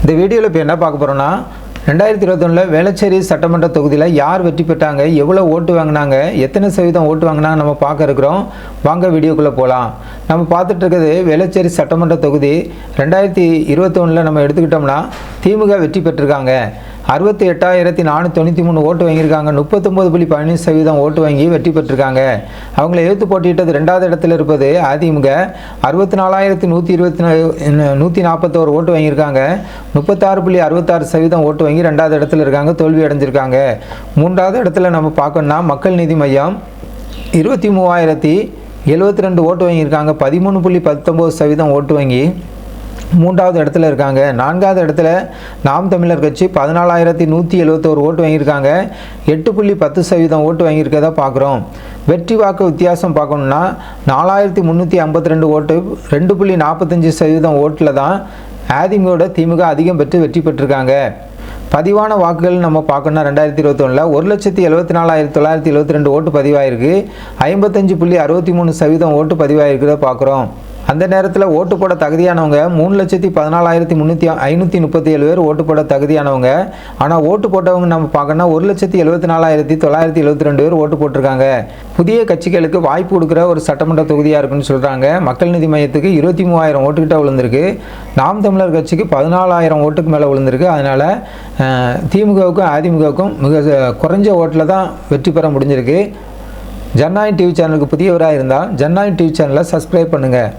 இந்த வீடியோவில் இப்போ என்ன பார்க்க போகிறோன்னா 2021 வேளச்சேரி சட்டமன்ற தொகுதியில் யார் வெற்றி பெற்றாங்க, எவ்வளோ ஓட்டு வாங்கினாங்க, எத்தனை சதவீதம் ஓட்டு வாங்கினாங்க நம்ம பார்க்க இருக்கிறோம். வாங்க வீடியோக்குள்ளே போகலாம். நம்ம பார்த்துட்டு இருக்கிறது வேளச்சேரி சட்டமன்ற தொகுதி 2021 நம்ம எடுத்துக்கிட்டோம்னா திமுக வெற்றி பெற்றிருக்காங்க. 68,493 ஓட்டு வாங்கியிருக்காங்க. 39.15% ஓட்டு வாங்கி வெற்றி பெற்றிருக்காங்க. அவங்கள எதிர்த்து போட்டியிட்டது ரெண்டாவது இடத்துல இருப்பது அதிமுக. 64,141 ஓட்டு வாங்கியிருக்காங்க. 36.66% ஓட்டு வாங்கி ரெண்டாவது இடத்துல இருக்காங்க, தோல்வி அடைஞ்சிருக்காங்க. மூன்றாவது இடத்துல நம்ம பார்க்கணும்னா மக்கள் நீதி மையம் 23,072 ஓட்டு வாங்கியிருக்காங்க. 13.19% ஓட்டு வாங்கி மூன்றாவது இடத்துல இருக்காங்க. நான்காவது இடத்துல நாம் தமிழர் கட்சி 14,171 ஓட்டு வாங்கியிருக்காங்க. 8.10% ஓட்டு வாங்கியிருக்கதா பார்க்குறோம். வெற்றி வாக்கு வித்தியாசம் பார்க்கணுன்னா 4,352 ஓட்டு, 2.45% ஓட்டில் தான் அதிமுக திமுக அதிகம் பெற்று வெற்றி பெற்றிருக்காங்க. பதிவான வாக்குகள் நம்ம பார்க்கணும்னா 2021 1,74,972 ஓட்டு பதிவாயிருக்கு. 55.63% ஓட்டு பதிவாயிருக்கிறத பார்க்குறோம். அந்த நேரத்தில் ஓட்டு போட தகுதியானவங்க 3,14,537 பேர் ஓட்டு போட தகுதியானவங்க. ஆனால் ஓட்டு போட்டவங்க நம்ம பார்க்கணும்னா 1,74,972 பேர் ஓட்டு போட்டிருக்காங்க. புதிய கட்சிகளுக்கு வாய்ப்பு கொடுக்குற ஒரு சட்டமன்ற தொகுதியாக இருக்குன்னு சொல்கிறாங்க. மக்கள் நீதி மையத்துக்கு 23,000 ஓட்டுக்கிட்ட விழுந்திருக்கு. நாம் தமிழர் கட்சிக்கு 14,000 ஓட்டுக்கு மேலே விழுந்திருக்கு. அதனால் திமுகவுக்கும் அதிமுகவுக்கும் மிக குறைஞ்ச ஓட்டில் தான் வெற்றி பெற முடிஞ்சிருக்கு. ஜனநாயகம் டிவி சேனலுக்கு புதியவராக இருந்தால் ஜனநாயகம் டிவி சேனலை சப்ஸ்கிரைப் பண்ணுங்கள்.